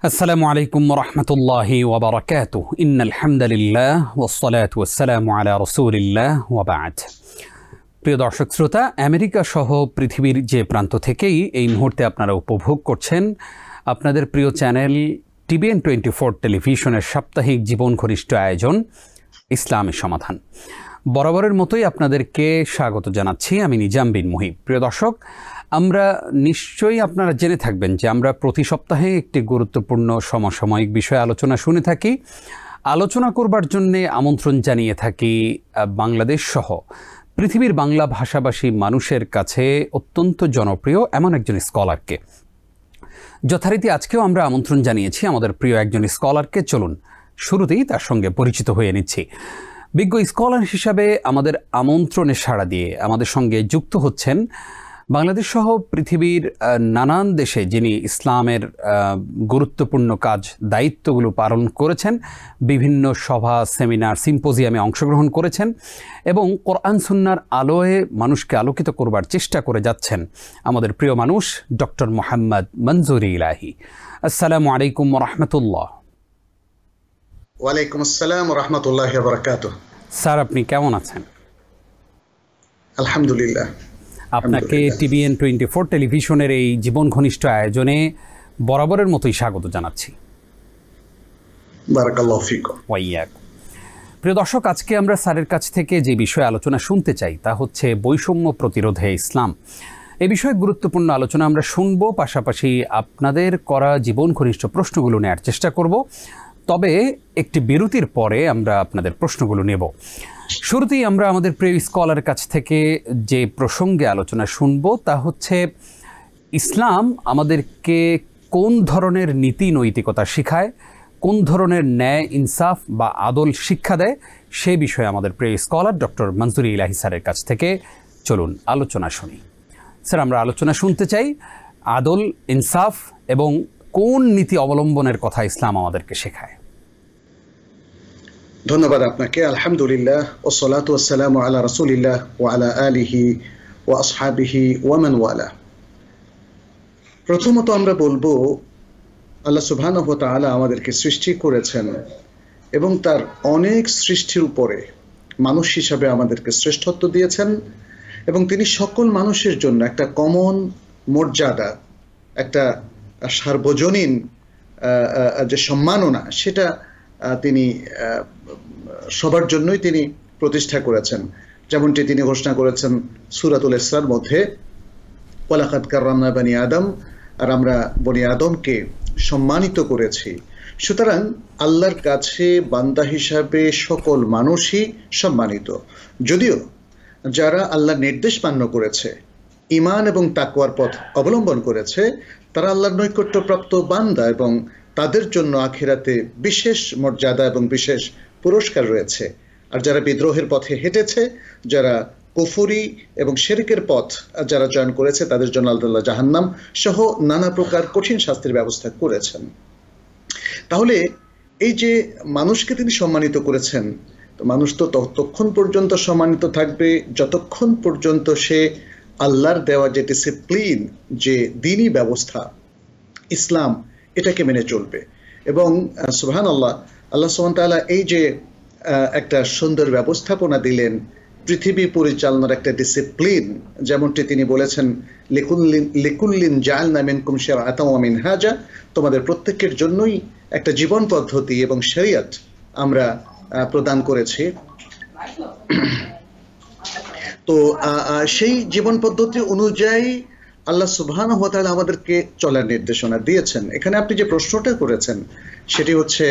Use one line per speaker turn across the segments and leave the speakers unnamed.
আসসালামু আলাইকুম ওরহমতুল্লাহি ওয়াবারাকাতুহ। ইন্নাল হামদুলিল্লাহ ওয়াসসালাতু ওয়াসসালামু আলা রাসূলিল্লাহ ওয়া বা'দ। প্রিয় দর্শক শ্রোতা, আমেরিকা সহ পৃথিবীর যে প্রান্ত থেকেই এই মুহূর্তে আপনারা উপভোগ করছেন আপনাদের প্রিয় চ্যানেল TBN24 টেলিভিশনের সাপ্তাহিক জীবন ঘনিষ্ঠ আয়োজন ইসলামী সমাধান। বরাবরের মতোই আপনাদেরকে স্বাগত জানাচ্ছি আমি নিজাম বিন মুহিব। প্রিয় দর্শক, আমরা নিশ্চয়ই আপনারা জেনে থাকবেন যে আমরা প্রতি সপ্তাহে একটি গুরুত্বপূর্ণ সমসাময়িক বিষয়ে আলোচনা শুনে থাকি। আলোচনা করবার জন্যে আমন্ত্রণ জানিয়ে থাকি বাংলাদেশ সহ পৃথিবীর বাংলা ভাষাভাষী মানুষের কাছে অত্যন্ত জনপ্রিয় এমন একজন স্কলারকে। যথারীতি আজকেও আমরা আমন্ত্রণ জানিয়েছি আমাদের প্রিয় একজন স্কলারকে। চলুন শুরুতেই তার সঙ্গে পরিচিত হয়ে নিচ্ছি। বিজ্ঞ স্কলার হিসাবে আমাদের আমন্ত্রণে সাড়া দিয়ে আমাদের সঙ্গে যুক্ত হচ্ছেন বাংলাদেশ সহ পৃথিবীর নানান দেশে যিনি ইসলামের গুরুত্বপূর্ণ কাজ দায়িত্বগুলো পালন করেছেন, বিভিন্ন সভা সেমিনার সিম্পোজিয়ামে অংশগ্রহণ করেছেন এবং কোরআন সুন্নাহর আলোয় মানুষকে আলোকিত করবার চেষ্টা করে যাচ্ছেন আমাদের প্রিয় মানুষ ডক্টর মোহাম্মদ মনজুরি ইলাহি। আসসালামু আলাইকুম ওরহমতুল্লাহ।
ওয়ালাইকুম আসসালাম ওয়া রাহমাতুল্লাহি ওয়া বারাকাতুহু।
স্যার, আপনি কেমন আছেন?
আলহামদুলিল্লাহ।
আপনাকে TBN24 টেলিভিশনের এই জীবন ঘনিষ্ঠ আয়োজনে বরাবরের মতোই স্বাগত জানাচ্ছি।
বারাকাল্লাহু ফিকুম।
ওয়াইয়াকুম। প্রিয় দর্শক, আজকে আমরা স্যারের কাছ থেকে যে বিষয়ে আলোচনা শুনতে চাই তা হচ্ছে বৈষম্য প্রতিরোধে ইসলাম। এই বিষয়ে গুরুত্বপূর্ণ আলোচনা আমরা শুনব, পাশাপাশি আপনাদের করা জীবন ঘনিষ্ঠ প্রশ্নগুলো নেওয়ার চেষ্টা করব। তবে একটি বিরতির পরে আমরা আপনাদের প্রশ্নগুলো নেব। শুরুতেই আমরা আমাদের প্রিয় স্কলারের কাছ থেকে যে প্রসঙ্গে আলোচনা শুনব তা হচ্ছে ইসলাম আমাদেরকে কোন ধরনের নীতি নৈতিকতা শিখায়, কোন ধরনের ন্যায় ইনসাফ বা আদল শিক্ষা দেয়, সে বিষয়ে আমাদের প্রিয় স্কলার ডক্টর মনজুরি ইলাহি স্যারের কাছ থেকে চলুন আলোচনা শুনি। স্যার, আমরা আলোচনা শুনতে চাই আদল, ইনসাফ এবং কোন নীতি অবলম্বনের কথা ইসলাম আমাদেরকে শেখায়।
ধন্যবাদ আপনাকে। আলহামদুলিল্লাহ ওয়াসসালাতু ওয়াসসালামু আলা রাসূলিল্লাহ ওয়া আলা আলিহি ওয়া আসহাবিহি ওয়া মান ওয়ালা। প্রথমত আমরা বলবো আল্লাহ সুবহানাহু ওয়া তাআলা আমাদেরকে সৃষ্টি করেছেন এবং তার অনেক সৃষ্টির উপরে মানুষ হিসাবে আমাদেরকে শ্রেষ্ঠত্ব দিয়েছেন এবং তিনি সকল মানুষের জন্য একটা কমন মর্যাদা, একটা সার্বজনীন যে সম্মাননা, সেটা তিনি সবার জন্যই তিনি প্রতিষ্ঠা করেছেন। যেমনটি তিনি ঘোষণা করেছেন সূরাতুল ইসরার মধ্যে, ওয়ালাকাদ কাররামনা বানি আদম, আর আমরা বনি আদমকে সম্মানিত করেছি। সুতরাং আল্লাহর কাছে বান্দা হিসাবে সকল মানুষই সম্মানিত। যদিও যারা আল্লাহর নির্দেশ মান্য করেছে, ঈমান এবং তাকওয়ার পথ অবলম্বন করেছে, তারা আল্লাহর নৈকট্যপ্রাপ্ত বান্দা এবং তাদের জন্য আখিরাতে বিশেষ মর্যাদা এবং বিশেষ পুরস্কার রয়েছে। আর যারা বিদ্রোহের পথে হেঁটেছে, যারা কুফরি এবং শিরকের পথ যারা চয়ন করেছে, তাদের জন্য আল্লাহ জাহান্নাম সহ নানা প্রকার কঠিন শাস্তির ব্যবস্থা করেছেন। তাহলে এই যে মানুষকে তিনি সম্মানিত করেছেন, তো মানুষ তো ততক্ষণ পর্যন্ত সম্মানিত থাকবে যতক্ষণ পর্যন্ত সে আল্লাহর দেওয়া যে ডিসিপ্লিন, যে দ্বীনি ব্যবস্থা ইসলাম, এটাকে মেনে চলবে। এবং সুবহানাল্লাহ, আল্লাহ সুবহানাহু ওয়া তাআলা এই যে একটা সুন্দর ব্যবস্থাপনা দিলেন, পৃথিবী পরিচালনার একটা ডিসিপ্লিন, যেমনটি তিনি বলেছেন লিকুল্লিন জাআলনা মিনকুম শারআতান ওয়া মিনহাজা, তোমাদের প্রত্যেকের জন্যই একটা জীবন পদ্ধতি এবং শরীয়ত আমরা প্রদান করেছি। তো সেই জীবন পদ্ধতি অনুযায়ী আল্লাহ সুবহানাহু ওয়া তাআলা আমাদেরকে চলার নির্দেশনা দিয়েছেন। এখানে আপনি যে প্রশ্নটা করেছেন সেটি হচ্ছে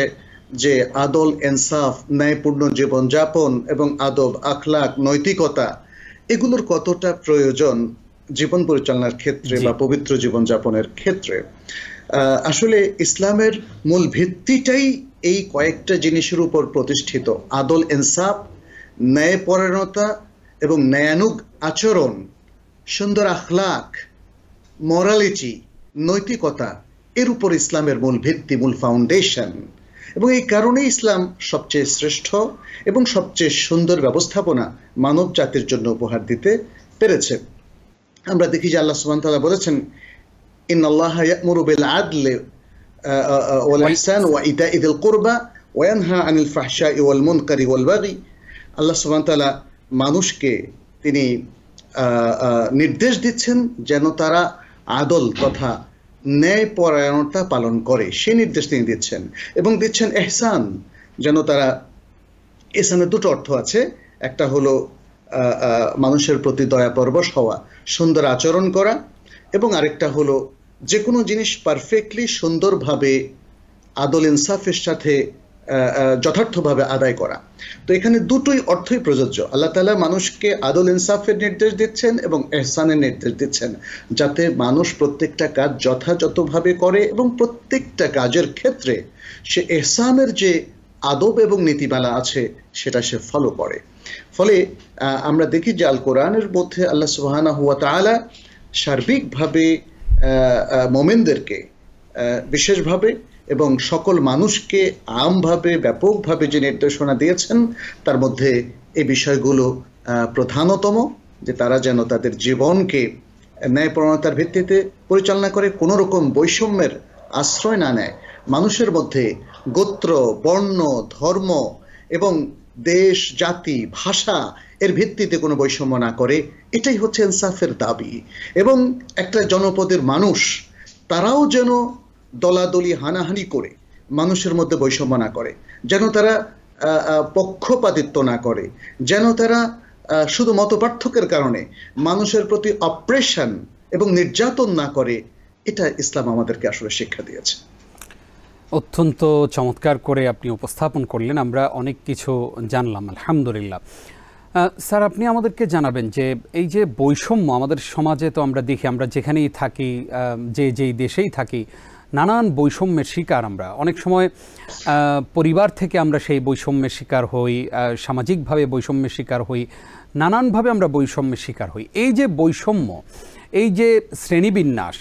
যে আদল, ইনসাফ, ন্যায়পূর্ণ জীবনযাপন এবং আদব, আখলাক, নৈতিকতা, এগুলোর কতটা প্রয়োজন জীবন পরিচালনার ক্ষেত্রে বা পবিত্র জীবনযাপনের ক্ষেত্রে। আসলে ইসলামের মূল ভিত্তিটাই এই কয়েকটা জিনিসের উপর প্রতিষ্ঠিত: আদল, ইনসাফ, ন্যায়পরায়ণতা এবং ন্যায়ানুগ আচরণ, সুন্দর আখলাক, মরালিটি, নৈতিকতা, এর উপর ইসলামের মূল ভিত্তি, মূল ফাউন্ডেশন। এবং এই কারণে ইসলাম সবচেয়ে শ্রেষ্ঠ এবং সবচেয়ে সুন্দর ব্যবস্থাপনা মানব জাতির জন্য উপহার দিতে পেরেছে। আমরা দেখি যে আল্লাহ সুবহানাহু ওয়া তাআলা বলেছেন, ইন্নাল্লাহা ইয়া'মুরু বিল আদলি والإحسان وإيتاء ذي القربى وينهى عن الفحشاء والمنكر والبغي। আল্লাহ সুবহানাহু ওয়া তাআলা মানুষকে তিনি নির্দেশ দিচ্ছেন যেন তারা আদল তথা ন্যায়পরায়ণতা পালন করে, সেই নির্দেশ তিনি দিচ্ছেন। এবং দিচ্ছেন ইহসান, যেন তারা, ইহসানের দুটো অর্থ আছে, একটা হলো মানুষের প্রতি দয়া পরবশ হওয়া, সুন্দর আচরণ করা, এবং আরেকটা হলো যে কোনো জিনিস পারফেক্টলি সুন্দরভাবে আদল ইনসাফের সাথে যথার্থভাবে আদায় করা। তো এখানে দুটোই অর্থই প্রযোজ্য। আল্লাহ তাআলা মানুষকে আদল ইনসাফের নির্দেশ দিচ্ছেন এবং ইহসানের নির্দেশ দিচ্ছেন, যাতে মানুষ প্রত্যেকটা কাজ যথাযথভাবে করে এবং প্রত্যেকটা কাজের ক্ষেত্রে সে ইহসানের যে আদব এবং নীতিমালা আছে সেটা সে ফলো করে। ফলে আমরা দেখি যে আল কোরআনের মধ্যে আল্লাহ সুবহানাহু ওয়া তাআলা সার্বিকভাবে মুমিনদেরকে বিশেষভাবে এবং সকল মানুষকে আমভাবে ব্যাপকভাবে যে নির্দেশনা দিয়েছেন, তার মধ্যে এই বিষয়গুলো প্রধানতম, যে তারা যেন তাদের জীবনকে ন্যায়পরায়ণতার ভিত্তিতে পরিচালনা করে, কোনো রকম বৈষম্যের আশ্রয় না নেয়, মানুষের মধ্যে গোত্র, বর্ণ, ধর্ম এবং দেশ, জাতি, ভাষা এর ভিত্তিতে কোনো বৈষম্য না করে। এটাই হচ্ছে ইনসাফের দাবি। এবং একটা জনপদের মানুষ তারাও যেন দলাদলি হানাহানি করে মানুষের মধ্যে বৈষম্য না করে, যেন তারা পক্ষপাতিত্ব না করে, যেন তারা শুধু মতপার্থক্যের কারণে মানুষের প্রতি অপ্রেশন এবং নির্যাতন না করে। এটা ইসলাম আমাদেরকে আসলে শিক্ষা দিয়েছে।
অত্যন্ত চমৎকার করে আপনি উপস্থাপন করলেন, আমরা অনেক কিছু জানলাম, আলহামদুলিল্লাহ। স্যার, আপনি আমাদেরকে জানাবেন যে এই যে বৈষম্য আমাদের সমাজে, তো আমরা দেখি, আমরা যেখানেই থাকি, যেই দেশেই থাকি, নানান বৈষম্যের শিকার আমরা। অনেক সময় পরিবার থেকে আমরা সেই বৈষম্যের শিকার হই, সামাজিকভাবে বৈষম্যের শিকার হই, নানানভাবে আমরা বৈষম্যের শিকার হই। এই যে বৈষম্য, এই যে শ্রেণীবিন্যাস,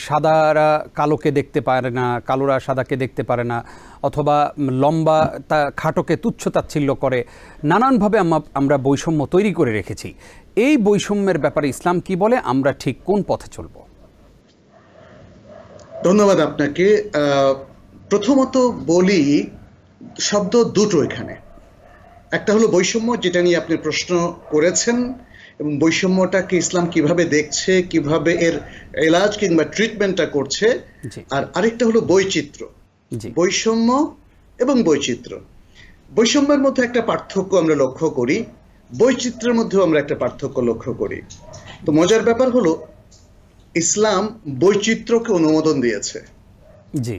সাদারা কালোকে দেখতে পারে না, কালোরা সাদাকে দেখতে পারে না, অথবা লম্বা খাটোকে তুচ্ছ তাচ্ছিল্য করে, নানানভাবে আমরা বৈষম্য তৈরি করে রেখেছি। এই বৈষম্যের ব্যাপারে ইসলাম কি বলে? আমরা ঠিক কোন পথে চলব?
ধন্যবাদ আপনাকে। প্রথমত বলি, শব্দ দুটো এখানে। একটা হলো বৈষম্য, যেটা নিয়ে আপনি প্রশ্ন করেছেন, এবং বৈষম্যটাকে ইসলাম কিভাবে দেখছে, কিভাবে এর এলাজ কিংবা ট্রিটমেন্টটা করছে। আর আরেকটা হলো বৈচিত্র্য। বৈষম্য এবং বৈচিত্র্য, বৈষম্যের মধ্যে একটা পার্থক্য আমরা লক্ষ্য করি, বৈচিত্র্যের মধ্যেও আমরা একটা পার্থক্য লক্ষ্য করি। তো মজার ব্যাপার হলো, ইসলাম বৈচিত্র্যকে অনুমোদন দিয়েছে,
জি,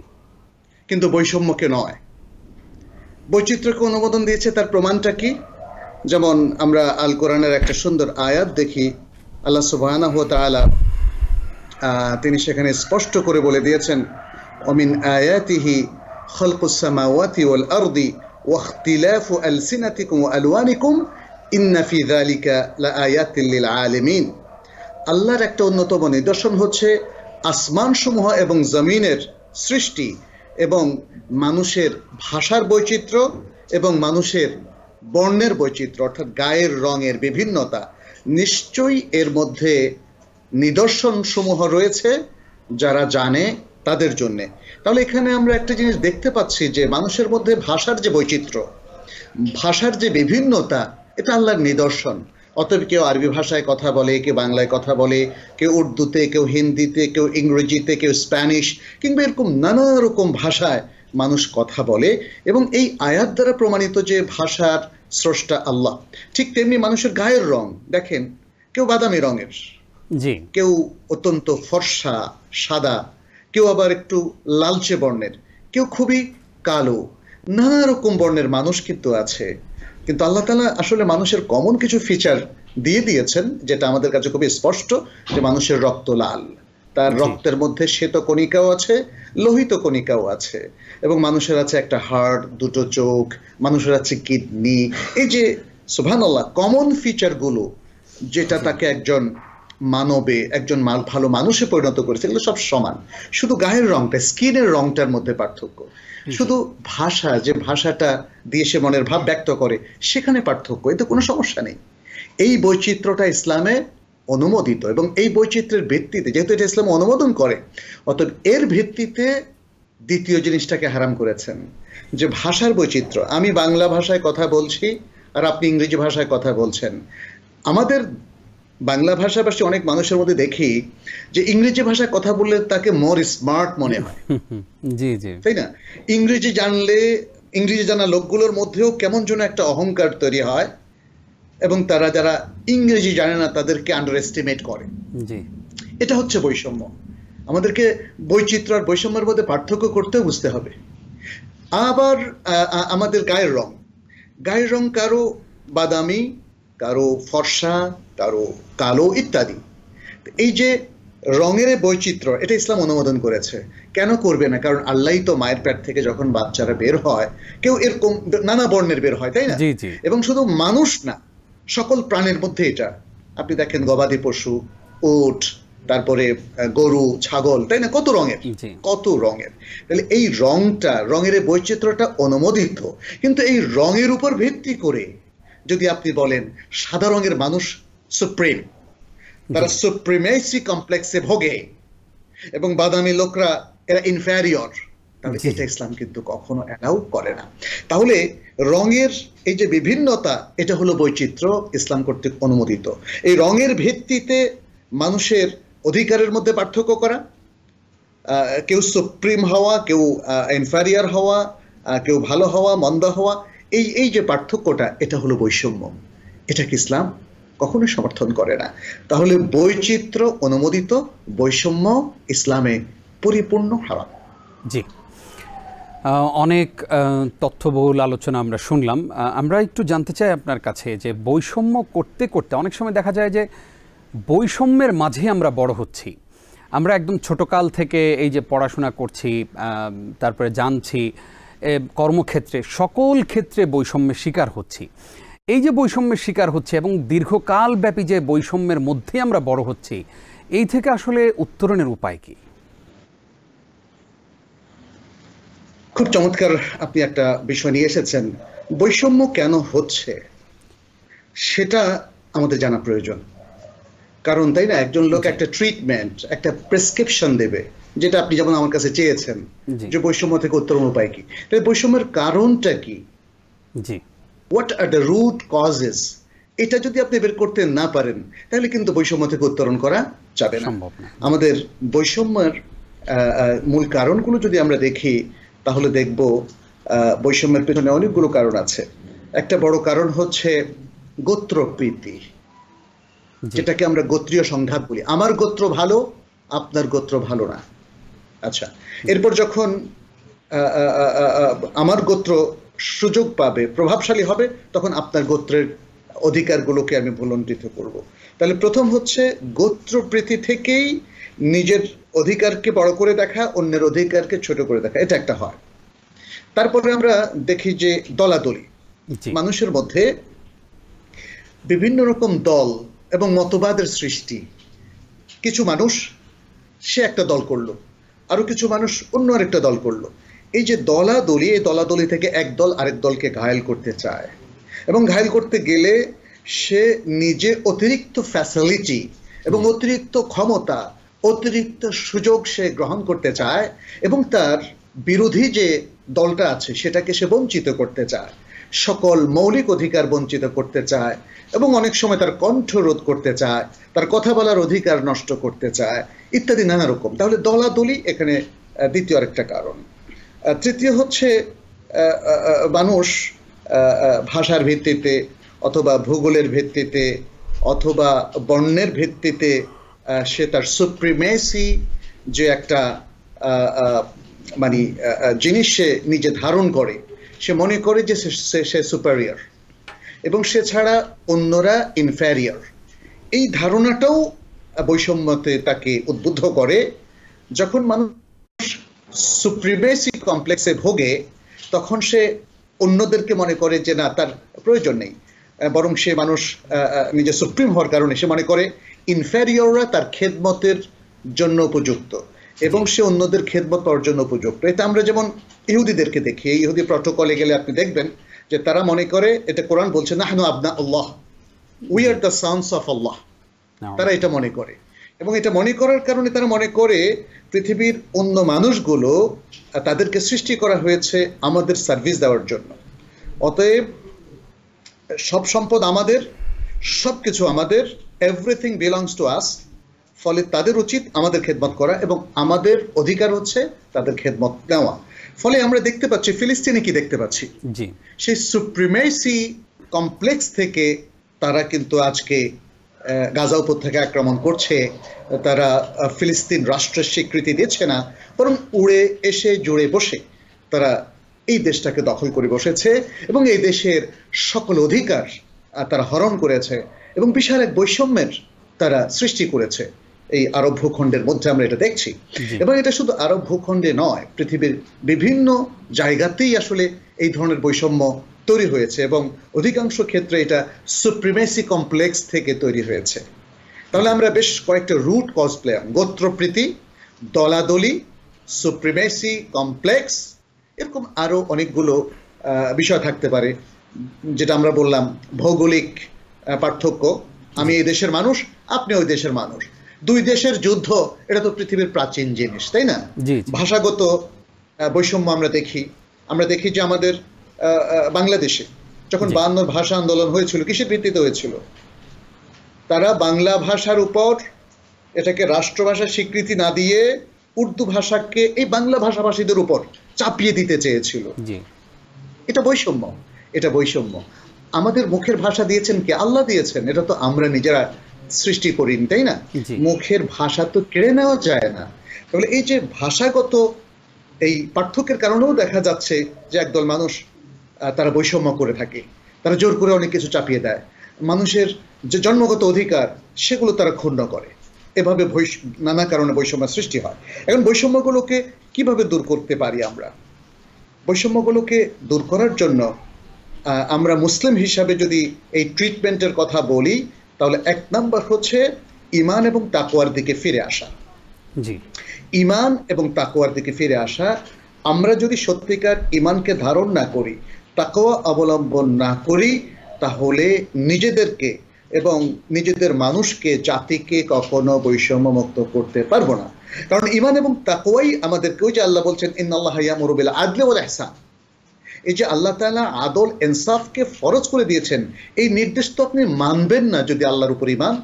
কিন্তু বৈষম্যকে নয়। বৈচিত্র্যকে অনুমোদন দিয়েছে, তার প্রমাণটা কি? যেমন আমরা আল কোরআনের একটা সুন্দর আয়াত দেখি, আল্লাহ সুবহানাহু ওয়া তাআলা তিনি সেখানে স্পষ্ট করে বলে দিয়েছেন, ওমিন আয়াতিহি খালকুস সামাওয়াতি ওয়াল আরদি ওয়া ইখতিলাফু আলসিনাতিকুম ওয়া আলওয়ানিকুম ইন্না ফি যালিকা লাআয়াতিন লিল আলামিন। আল্লাহর একটা অন্যতম নিদর্শন হচ্ছে আসমানসমূহ এবং জমিনের সৃষ্টি, এবং মানুষের ভাষার বৈচিত্র্য এবং মানুষের বর্ণের বৈচিত্র্য, অর্থাৎ গায়ের রঙের বিভিন্নতা। নিশ্চয়ই এর মধ্যে নিদর্শন সমূহ রয়েছে যারা জানে তাদের জন্যে। তাহলে এখানে আমরা একটা জিনিস দেখতে পাচ্ছি যে মানুষের মধ্যে ভাষার যে বৈচিত্র্য, ভাষার যে বিভিন্নতা, এটা আল্লাহর নিদর্শন। অতএব কেউ আরবি ভাষায় কথা বলে, কেউ বাংলায় কথা বলে, কেউ উর্দুতে, কেউ হিন্দিতে, কেউ ইংরেজিতে, কেউ স্প্যানিশ, কিংবা এরকম নানা রকম ভাষায় মানুষ কথা বলে। এবং এই আয়াত দ্বারা প্রমাণিত যে ভাষার স্রষ্টা আল্লাহ। ঠিক তেমনি মানুষের গায়ের রং দেখেন, কেউ বাদামি রঙের,
জি,
কেউ অত্যন্ত ফর্সা সাদা, কেউ আবার একটু লালচে বর্ণের, কেউ খুবই কালো, নানা রকম বর্ণের মানুষ কিন্তু আছে। কিন্তু আল্লাহ তাআলা আসলে মানুষের কমন কিছু ফিচার দিয়ে দিয়েছেন, যেটা আমাদের কাছে খুবই স্পষ্ট, যে মানুষের রক্ত লাল, তার রক্তের মধ্যে শ্বেত কণিকাও আছে, লোহিত কণিকাও আছে, এবং মানুষের আছে একটা হার্ট, দুটো চোখ, মানুষের আছে কিডনি। এই যে সুবহানাল্লাহ, কমন ফিচারগুলো যেটা তাকে একজন মানবে, একজন ভালো মানুষে পরিণত করেছে, এগুলো সব সমান। শুধু গায়ের রংটা, স্কিনের রংটার মধ্যে পার্থক্য, শুধু ভাষা, যে ভাষাটা দিয়ে সে মনের ভাব ব্যক্ত করে, সেখানে পার্থক্য। এতে কোনো সমস্যা নেই। এই বৈচিত্র্যটা ইসলামে অনুমোদিত, এবং এই বৈচিত্র্যের ভিত্তিতে, যেহেতু এটা ইসলাম অনুমোদন করে, অতএব এর ভিত্তিতে দ্বিতীয় জিনিসটাকে হারাম করেছেন, যে ভাষার বৈচিত্র্য। আমি বাংলা ভাষায় কথা বলছি আর আপনি ইংরেজি ভাষায় কথা বলছেন। আমাদের বাংলা ভাষাভাষী অনেক মানুষের মধ্যে দেখি যে ইংরেজি ভাষায় কথা বললে তাকে মোর স্মার্ট মনে হয়,
জি জি,
তাই না? ইংরেজি জানলে, ইংরেজি জানা লোকগুলোর মধ্যেও কেমন যেন একটা অহংকার তৈরি হয়, এবং তারা যারা ইংরেজি জানে না তাদেরকে আন্ডার এস্টিমেট করে।
জি,
এটা হচ্ছে বৈষম্য। আমাদেরকে বৈচিত্র্য আর বৈষম্যের মধ্যে পার্থক্য করতেও বুঝতে হবে। আবার আমাদের গায়ের রং, গায়ের রং কারো বাদামি, কারো ফর্সা, কারো কালো ইত্যাদি। এই যে রঙের বৈচিত্র্য, এটা ইসলাম অনুমোদন করেছে। কেন করবে না? কারণ আল্লাহই তো মায়ের পেট থেকে যখন বাচ্চারা বের হয়, কেউ এরকম নানা বর্ণের বের হয়, তাই না?
জি জি,
এবং শুধু মানুষ না, সকল প্রাণীর মধ্যে এটা। আপনি দেখেন গবাদি পশু, উট, তারপরে গরু, ছাগল, তাই না? কত রঙের,
জি,
কত রঙের। তাহলে এই রংটা, রঙের এই বৈচিত্র্যটা অনুমোদিত। কিন্তু এই রঙের উপর ভিত্তি করে যদি আপনি বলেন সাদা রঙের মানুষ সুপ্রিম, তারা সুপ্রিমেসি কমপ্লেক্সে ভোগে, এবং বাদামি লোকরা এরা ইনফেরিয়র, তাহলে এটা ইসলাম কিন্তু কখনো অ্যালাউ করে না। তাহলে রঙের এই যে বিভিন্নতা, এটা হলো বৈচিত্র্য, ইসলাম কর্তৃক অনুমোদিত। এই রঙের ভিত্তিতে মানুষের অধিকারের মধ্যে পার্থক্য করা, কেউ সুপ্রিম হওয়া, কেউ ইনফেরিয়র হওয়া, কেউ ভালো হওয়া, মন্দ হওয়া, এই যে পার্থক্যটা, এটা হলো বৈষম্য। এটাকে ইসলাম কখনো সমর্থন করে না। তাহলে বৈচিত্র্য অনুমোদিত, বৈষম্য ইসলামে পরিপূর্ণ হারাম।
জি, অনেক তথ্যবহুল আলোচনা আমরা শুনলাম। আমরা একটু জানতে চাই আপনার কাছে যে বৈষম্য করতে করতে অনেক সময় দেখা যায় যে বৈষম্যের মাঝে আমরা বড় হচ্ছি। আমরা একদম ছোটকাল থেকে এই যে পড়াশোনা করছি, তারপরে জানছি, কর্মক্ষেত্রে সকল ক্ষেত্রে বৈষম্যের শিকার হচ্ছি। এই যে বৈষম্যের শিকার হচ্ছে এবং দীর্ঘকাল ব্যাপী যে বৈষম্যের মধ্যে আমরা বড় হচ্ছি, এই থেকে আসলে উত্তরণের উপায় কি?
খুব চমৎকার আপনি একটা বিষয় নিয়ে এসেছেন। বৈষম্য কেন হচ্ছে সেটা আমাদের জানা প্রয়োজন। কারণ তাই না, একজন লোক একটা ট্রিটমেন্ট, একটা প্রেসক্রিপশন দেবে, যেটা আপনি যেমন আমার কাছে চেয়েছেন, যে বৈষম্য থেকে উত্তরণ উপায় কি। তাহলে বৈষম্যের কারণটা কি?
জি,
what are the root causes, এটা যদি আপনি বের করতে না পারেন, তাহলে কিন্তু বৈষম্য থেকে উত্তরণ করা যাবে না। আমাদের বৈষম্যের মূল কারণগুলো যদি আমরা দেখি, তাহলে দেখব বৈষম্যের পেছনে অনেকগুলো কারণ আছে। একটা বড় কারণ হচ্ছে গোত্রপ্রীতি, যেটাকে আমরা গোত্রীয় সংঘাত বলি। আমার গোত্র ভালো, আপনার গোত্র ভালো না। আচ্ছা, এরপর যখন আমার গোত্র সুযোগ পাবে, প্রভাবশালী হবে, তখন আপনার গোত্রের অধিকারগুলোকে আমি ভুলণ্ঠিত করব। তাহলে প্রথম হচ্ছে গোত্রপ্রীতি থেকেই নিজের অধিকারকে বড় করে দেখা, অন্যের অধিকারকে ছোট করে দেখা, এটা একটা হয়। তারপরে আমরা দেখি যে দলাদলি, মানুষের মধ্যে বিভিন্ন রকম দল এবং মতবাদের সৃষ্টি। কিছু মানুষ সে একটা দল করলো, আরো কিছু মানুষ অন্য আরেকটা দল করলো। এই যে দলাদলি, এই দলাদলি থেকে এক দল আরেক দলকে ঘায়েল করতে চায়, এবং ঘায়েল করতে গেলে সে নিজে অতিরিক্ত ফ্যাসিলিটি এবং অতিরিক্ত ক্ষমতা, অতিরিক্ত সুযোগ সে গ্রহণ করতে চায়, এবং তার বিরোধী যে দলটা আছে সেটাকে সে বঞ্চিত করতে চায়, সকল মৌলিক অধিকার বঞ্চিত করতে চায়, এবং অনেক সময় তার কণ্ঠরোধ করতে চায়, তার কথা বলার অধিকার নষ্ট করতে চায়, ইত্যাদি নানা রকম। তাহলে দলাদলি এখানে দ্বিতীয় আরেকটা কারণ। তৃতীয় হচ্ছে মানুষ ভাষার ভিত্তিতে অথবা ভূগোলের ভিত্তিতে অথবা বর্ণের ভিত্তিতে সে তার সুপ্রিমেসি যে একটা মানে জিনিস সে নিজে ধারণ করে, সে মনে করে যে সে সুপারিয়র এবং সে ছাড়া অন্যরা ইনফেরিয়র। এই ধারণাটাও বৈষম্যতে তাকে উদ্বুদ্ধ করে। যখন মানুষ সুপ্রিমেসি কমপ্লেক্সে ভোগে, তখন সে অন্যদেরকে মনে করে যে না, তার প্রয়োজন নেই, বরং সে মানুষ নিজে সুপ্রিম হওয়ার কারণে সে মনে করে ইনফেরিয়ররা তার খেদমতের জন্য উপযুক্ত এবং সে অন্যদের খেদমত পাওয়ার জন্য উপযুক্ত। এটা আমরা যেমন ইহুদিদেরকে দেখি। এই ইহুদি প্রটোকলে গেলে আপনি দেখবেন যে তারা মনে করে, এটা কোরআন বলছে, নাহনু আবনা Allah, we are the sons of Allah, তারা এটা মনে করে। এবং এটা মনে করার কারণে তারা মনে করে পৃথিবীর অন্য মানুষগুলো তাদেরকে সৃষ্টি করা হয়েছে আমাদের সার্ভিস দেওয়ার জন্য। অতএব সব সম্পদ আমাদের, সবকিছু আমাদের, এভরিথিং বিলংস টু আস। ফলে তাদের উচিত আমাদের খেদমত করা এবং আমাদের অধিকার হচ্ছে তাদের খেদমত নেওয়া। ফলে আমরা দেখতে পাচ্ছি ফিলিস্তিনে কি দেখতে পাচ্ছি, সেই সুপ্রিমেসি কমপ্লেক্স থেকে তারা কিন্তু আজকে গাজা উপত্যকা আক্রমণ করছে। তারা ফিলিস্তিন রাষ্ট্রের স্বীকৃতি দিচ্ছে না, বরং উড়ে এসে জুড়ে বসে তারা এই দেশটাকে দখল করে বসেছে এবং এই দেশের সকল অধিকার তারা হরণ করেছে এবং বিশাল এক বৈষম্যের তারা সৃষ্টি করেছে এই আরব ভূখণ্ডের মধ্যে। আমরা এটা দেখছি এবং এটা শুধু আরব ভূখণ্ডে নয়, পৃথিবীর বিভিন্ন জায়গাতেই আসলে এই ধরনের বৈষম্য তৈরি হয়েছে এবং অধিকাংশ ক্ষেত্রে এটা সুপ্রিমেসি কমপ্লেক্স থেকে তৈরি হয়েছে। তাহলে আমরা বেশ কয়েকটা রুট কজ পেলাম: গোত্রপ্রীতি, দলাদলি, সুপ্রিমেসি কমপ্লেক্স, এরকম আরো অনেকগুলো বিষয় থাকতে পারে। যেটা আমরা বললাম ভৌগোলিক পার্থক্য, আমি এই দেশের মানুষ, আপনি ওই দেশের মানুষ, দুই দেশের যুদ্ধ, এটা তো পৃথিবীর প্রাচীন জিনিস, তাই না? ভাষাগত বৈষম্য আমরা দেখি যে আমাদের বাংলাদেশে যখন 52 ভাষা আন্দোলন হয়েছিল, কিসের ভিত্তিতে হয়েছিল? তারা বাংলা ভাষার উপর এটাকে রাষ্ট্রভাষা স্বীকৃতি না দিয়ে উর্দু ভাষাকে এই বাংলা ভাষাভাষীদের উপর চাপিয়ে দিতে চেয়েছিল। এটা বৈষম্য। আমাদের মুখের ভাষা দিয়েছেন কে? আল্লাহ দিয়েছেন। এটা তো আমরা নিজেরা সৃষ্টি করিনি, তাই না? মুখের ভাষা তো কেড়ে নেওয়া যায় না। তাহলে এই যে ভাষাগত এই পার্থক্যের কারণেও দেখা যাচ্ছে যে একদল মানুষ তারা বৈষম্য করে থাকে, তারা জোর করে অনেক কিছু চাপিয়ে দেয়, মানুষের যে জন্মগত অধিকার সেগুলো তারা ক্ষুণ্ণ করে। এভাবে নানা কারণে বৈষম্য সৃষ্টি হয়। এখন বৈষম্যগুলোকে কিভাবে দূর করতে পারি আমরা? বৈষম্যগুলোকে দূর করার জন্য আমরা মুসলিম হিসাবে যদি এই ট্রিটমেন্টের কথা বলি, তাহলে 1 নাম্বার হচ্ছে ঈমান এবং তাকওয়ার দিকে ফিরে আসা। ঈমান এবং তাকওয়ার দিকে ফিরে আসা। আমরা যদি সত্যিকার ঈমানকে ধারণ না করি, তাকওয়া অবলম্বন না করি, তাহলে নিজেদেরকে এবং নিজেদের মানুষকে, জাতিকে কখনো বৈষম্য মুক্ত করতে পারবো না। কারণ ঈমান এবং তাকওয়াই আমাদেরকে, ওই যে আল্লাহ বলছেন ইন্নাল্লাহা ইয়ামুরু বিল আদলি ওয়াল ইহসান, এই যে আল্লাহ তাআলা আদল ইনসাফকে ফরজ করে দিয়েছেন, এই নির্দেশ তো আপনি মানবেন না যদি আল্লাহর উপর ঈমান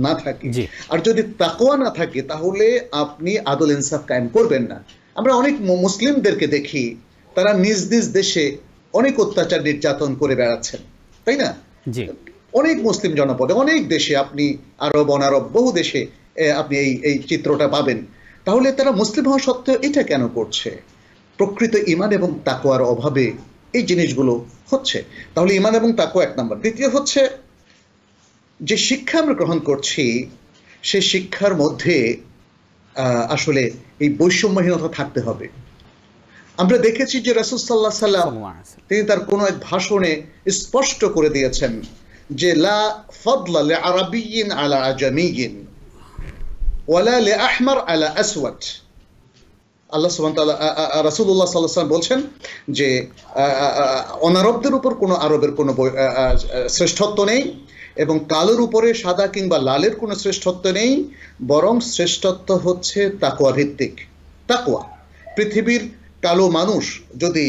না থাকে। আর যদি তাকওয়া না থাকে, তাহলে আপনি আদল ইনসাফ কায়েম করবেন না। আমরা অনেক মুসলিমদেরকে দেখি, তারা নিজ নিজ দেশে অনেক অত্যাচার নির্যাতন করে বেড়াচ্ছেন, তাই না? অনেক মুসলিম জনপদে, অনেক দেশে, আপনি আরব অনারব বহু দেশে আপনি এই চিত্রটা পাবেন। তাহলে তারা মুসলিম হওয়া সত্ত্বেও এটা কেন করছে? প্রকৃত ঈমান এবং তাকওয়ার অভাবে এই জিনিসগুলো হচ্ছে। তাহলে ঈমান এবং তাকওয়া 1 নাম্বার। দ্বিতীয় হচ্ছে যে শিক্ষা আমরা গ্রহণ করছি, সেই শিক্ষার মধ্যে আসলে এই বৈষম্যহীনতা থাকতে হবে। আমরা দেখেছি যে রাসূল সাল্লাল্লাহু আলাইহি সাল্লাম তিনি তার কোনো এক ভাষণে স্পষ্ট করে দিয়েছেন যে লা ফাদলা লিআরাবিয়্যিন আলা আজামিয়্যিন ওয়ালা লিআহমার আলা আসওয়াদ। আল্লাহ সুবহানাহু ওয়া তাআলা, রাসূলুল্লাহ সাল্লাল্লাহু আলাইহি ওয়াসাল্লাম বলছেন যে অনারবদের উপর কোনো আরবের কোনো শ্রেষ্ঠত্ব নেই এবং কালোর উপরে সাদা কিংবা লালের কোনো শ্রেষ্ঠত্ব নেই, বরং শ্রেষ্ঠত্ব হচ্ছে তাকওয়া ভিত্তিক। তাকওয়া, পৃথিবীর কালো মানুষ যদি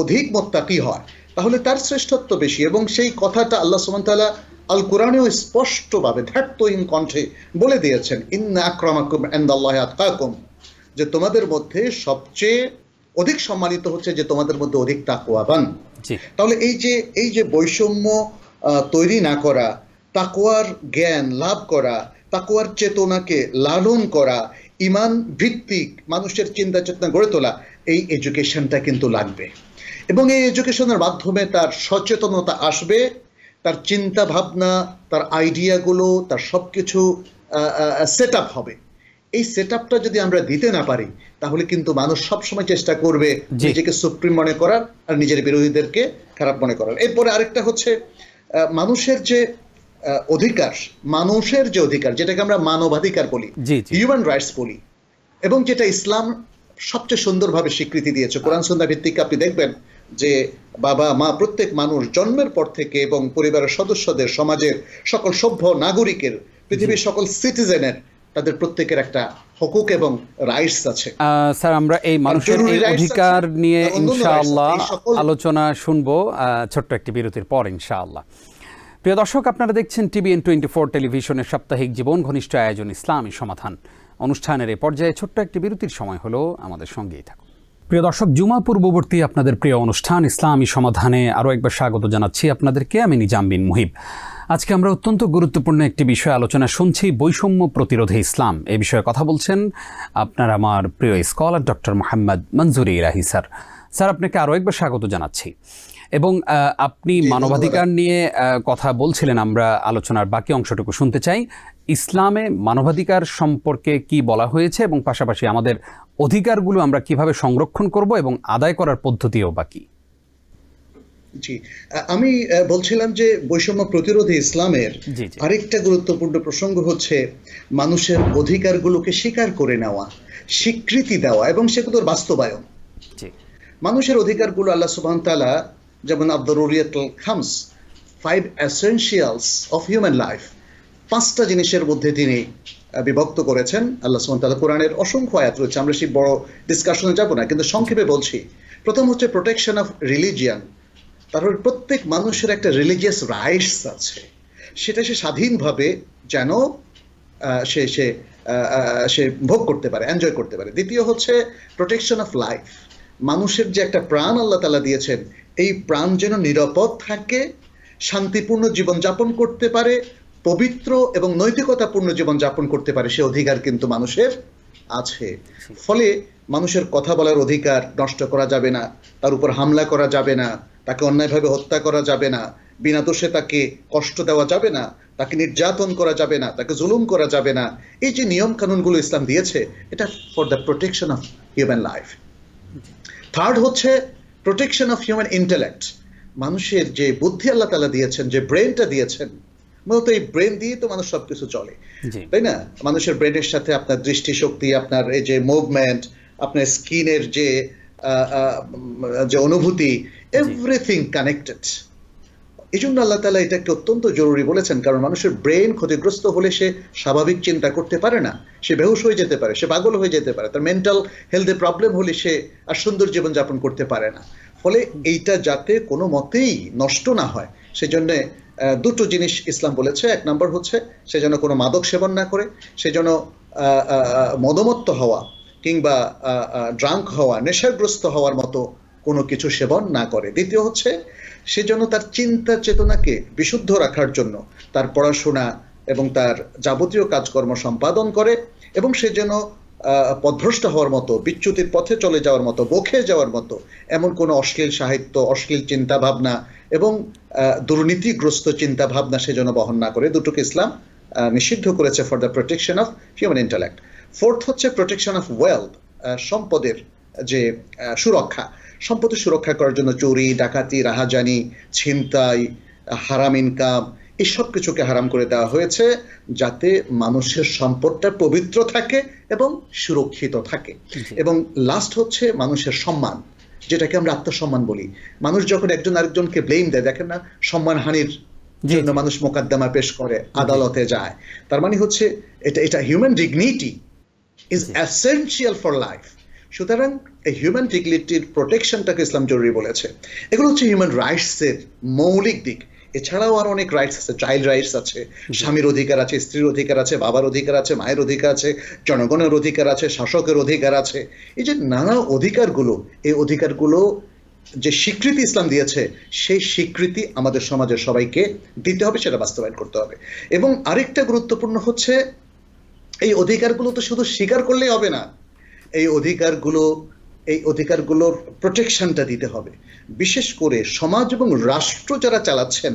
অধিক মুত্তাকি হয় তাহলে তার শ্রেষ্ঠত্ব বেশি, এবং সেই কথাটা আল্লাহ সুবহানাহু ওয়া তাআলা আল কোরআনেও স্পষ্টভাবে ধার্তহীন কণ্ঠে বলে দিয়েছেন, ইন্না আকরামাকুম ইনদাল্লাহি আতকাকুম, যে তোমাদের মধ্যে সবচেয়ে অধিক সম্মানিত হচ্ছে যে তোমাদের মধ্যে অধিক তাকওয়াবান। তাহলে এই যে বৈষম্য তৈরি না করা, তাকওয়ার জ্ঞান লাভ করা, তাকওয়ার চেতনাকে লালন করা, ঈমান ভিত্তিক মানুষের চিন্তা চেতনা গড়ে তোলা, এই এডুকেশনটা কিন্তু লাগবে। এবং এই এডুকেশনের মাধ্যমে তার সচেতনতা আসবে, তার চিন্তা ভাবনা, তার আইডিয়াগুলো, তার সবকিছু সেট আপ হবে। এই সেট আপটা যদি আমরা দিতে না পারি, তাহলে কিন্তু মানুষ সবসময় চেষ্টা করবে নিজেকে সুপ্রিম মনে করার আর নিজের বিরোধীদেরকে খারাপ মনে করার। এরপরে আরেকটা হচ্ছে মানুষের যে অধিকার, যেটাকে আমরা মানবাধিকার বলি, হিউম্যান রাইটস বলি, এবং যেটা ইসলাম সবচেয়ে সুন্দরভাবে স্বীকৃতি দিয়েছে। কোরআন সুন্নাহ ভিত্তিক আপনি দেখবেন যে বাবা মা প্রত্যেক মানুষ জন্মের পর থেকে এবং পরিবারের সদস্যদের, সমাজের সকল সভ্য নাগরিকের, পৃথিবীর সকল সিটিজেনের তাদের প্রত্যেকের একটা হকুক এবং রাইটস আছে।
স্যার, আমরা এই মানুষের এই অধিকার নিয়ে ইনশাআল্লাহ আলোচনা শুনবো ছোট্ট একটি বিরতির পর ইনশাআল্লাহ। প্রিয় দর্শক, আপনারা দেখছেন TVN 24 টেলিভিশনের সাপ্তাহিক জীবন ঘনিষ্ঠ আয়োজন ইসলামী সমাধান অনুষ্ঠানের এই পর্যায়ে ছোট্ট একটি বিরতির সময় হলো, আমাদের সঙ্গেই থাকুন। প্রিয় দর্শক, জুমা পূর্ববর্তী আপনাদের প্রিয় অনুষ্ঠান ইসলামী সমাধানে আরও একবার স্বাগত জানাচ্ছি আপনাদেরকে। আমি নিজাম বিন মুহিব। আজকে আমরা অত্যন্ত গুরুত্বপূর্ণ একটি বিষয় আলোচনা শুনছি, বৈষম্য প্রতিরোধে ইসলাম। এই বিষয়ে কথা বলছেন আপনার আমার প্রিয় স্কলার ডক্টর মোহাম্মদ মঞ্জুরি ইলাহি স্যার। স্যার, আপনাকে আরও একবার স্বাগত জানাচ্ছি। এবং আপনি মানবাধিকার নিয়ে কথা বলছিলেন, আমরা আলোচনার বাকি অংশটুকু শুনতে চাই। ইসলামে মানবাধিকার সম্পর্কে কি বলা হয়েছে এবং পাশাপাশি আমাদের অধিকারগুলো আমরা কিভাবে সংরক্ষণ করব এবং আদায় করার পদ্ধতিও বাকি।
জি, আমি বলছিলাম যে বৈষম্য প্রতিরোধে ইসলামের আরেকটা গুরুত্বপূর্ণ প্রসঙ্গ হচ্ছে মানুষের অধিকারগুলোকে স্বীকার করে নেওয়া, স্বীকৃতি দেওয়া এবং সেগুলোর বাস্তবায়ন। মানুষের অধিকারগুলো আল্লাহ সুবহান তাআলা যেমন আদ-দারুরিয়াতুল খামস, 5 এসেনশিয়ালস অফ হিউম্যান লাইফ, 5টা জিনিসের মধ্যে তিনি বিভক্ত করেছেন। আল্লাহ সুবহান তাআলা কোরআনের অসংখ্য আয়াত রয়েছে, আমরা সেই বড় ডিসকাশনে যাব না, কিন্তু সংক্ষেপে বলছি। প্রথম হচ্ছে প্রোটেকশন অফ রিলিজিয়ান। তারপর প্রত্যেক মানুষের একটা রিলিজিয়াস রাইটস আছে, সেটা সে স্বাধীনভাবে যেন সে ভোগ করতে পারে, এনজয় করতে পারে। দ্বিতীয় হচ্ছে প্রোটেকশন অফ লাইফ। মানুষের যে একটা প্রাণ আল্লাহ তাআলা দিয়েছেন, এই প্রাণ যেন নিরাপদ থাকে, শান্তিপূর্ণ জীবনযাপন করতে পারে, পবিত্র এবং নৈতিকতাপূর্ণ জীবনযাপন করতে পারে, সে অধিকার কিন্তু মানুষের আছে। ফলে মানুষের কথা বলার অধিকার নষ্ট করা যাবে না, তার উপর হামলা করা যাবে না, তাকে অন্যায়ভাবে হত্যা করা যাবে না, বিনা দোষে তাকে কষ্ট দেওয়া যাবে না, তাকে নির্যাতন করা যাবে না, তাকে জুলুম করা যাবে না। এই যে নিয়ম কানুনগুলো ইসলাম দিয়েছে, এটা for the protection of human life. Third হচ্ছে প্রোটেকশন অফ হিউম্যান ইন্টেলেক্ট। মানুষের যে বুদ্ধি আল্লাহ তাআলা দিয়েছেন, যে ব্রেনটা দিয়েছেন, মূলত এই ব্রেন দিয়ে তো মানুষ সবকিছু চলে, তাই না? মানুষের ব্রেনের সাথে আপনার দৃষ্টিশক্তি, আপনার এই যে মুভমেন্ট, আপনার স্কিনের যে অনুভূতি, এভরিথিং কানেক্টেড। এই জন্য আল্লাহ তাআলা এটাকে অত্যন্ত জরুরি বলেছেন, কারণ মানুষের ব্রেন ক্ষতিগ্রস্ত হলে সে স্বাভাবিক চিন্তা করতে পারে না, সে বেহুশ হয়ে যেতে পারে, সে পাগল হয়ে যেতে পারে, তার মেন্টাল হেলথে প্রবলেম হলে সে আর সুন্দর জীবনযাপন করতে পারে না। ফলে এইটা যাতে কোনো মতেই নষ্ট না হয়, সেজন্য দুটো জিনিস ইসলাম বলেছে। এক নম্বর হচ্ছে সে যেন কোনো মাদক সেবন না করে, সে যেন মদমত্ত হওয়া কিংবা ড্রাঙ্ক হওয়া, নেশাগ্রস্ত হওয়ার মতো কোনো কিছু সেবন না করে। দ্বিতীয় হচ্ছে সে যেন তার চিন্তা চেতনাকে বিশুদ্ধ রাখার জন্য তার পড়াশোনা এবং তার যাবতীয় কাজকর্ম সম্পাদন করে, এবং সে যেন পথভ্রষ্ট হওয়ার মতো, বিচ্যুতির পথে চলে যাওয়ার মতো, বকে যাওয়ার মতো এমন কোনো অশ্লীল সাহিত্য, অশ্লীল চিন্তা ভাবনা এবং দুর্নীতিগ্রস্ত চিন্তা ভাবনা সে যেন বহন না করে। দুটোকে ইসলাম নিষিদ্ধ করেছে for the protection of human intellect. Fourth হচ্ছে প্রোটেকশন অফ ওয়েলথ, সম্পদের যে সুরক্ষা। সম্পদের সুরক্ষা করার জন্য চুরি, ডাকাতি, রাহাজানি, ছিনতাই, হারাম ইনকাম, এই সব কিছুকে হারাম করে দেওয়া হয়েছে, যাতে মানুষের সম্পদটা পবিত্র থাকে এবং সুরক্ষিত থাকে। এবং লাস্ট হচ্ছে মানুষের সম্মান, যেটাকে আমরা আত্মসম্মান বলি। মানুষ যখন একজন আরেকজনকে ব্লেম দেয়, দেখেন না, সম্মানহানির জন্য মানুষ মোকদ্দমা পেশ করে, আদালতে যায়। তার মানে হচ্ছে এটা human dignity is essential for life. সুতরাং এই হিউম্যান ডিগনিটির প্রোটেকশনটাকে ইসলাম জরুরি বলেছে। এগুলো হচ্ছে হিউম্যান রাইটসের মৌলিক দিক। এছাড়াও আর অনেক রাইটস আছে, চাইল্ড রাইটস আছে, স্বামীর অধিকার আছে, স্ত্রীর অধিকার আছে, বাবার অধিকার আছে, মায়ের অধিকার আছে, জনগণের অধিকার আছে, শাসকের অধিকার আছে। এই যে নানা অধিকারগুলো, এই অধিকারগুলো যে স্বীকৃতি ইসলাম দিয়েছে, সেই স্বীকৃতি আমাদের সমাজের সবাইকে দিতে হবে, সেটা বাস্তবায়ন করতে হবে। এবং আরেকটা গুরুত্বপূর্ণ হচ্ছে, এই অধিকারগুলো তো শুধু স্বীকার করলেই হবে না, এই অধিকারগুলোর প্রোটেকশনটা দিতে হবে। বিশেষ করে সমাজ এবং রাষ্ট্র যারা চালাচ্ছেন,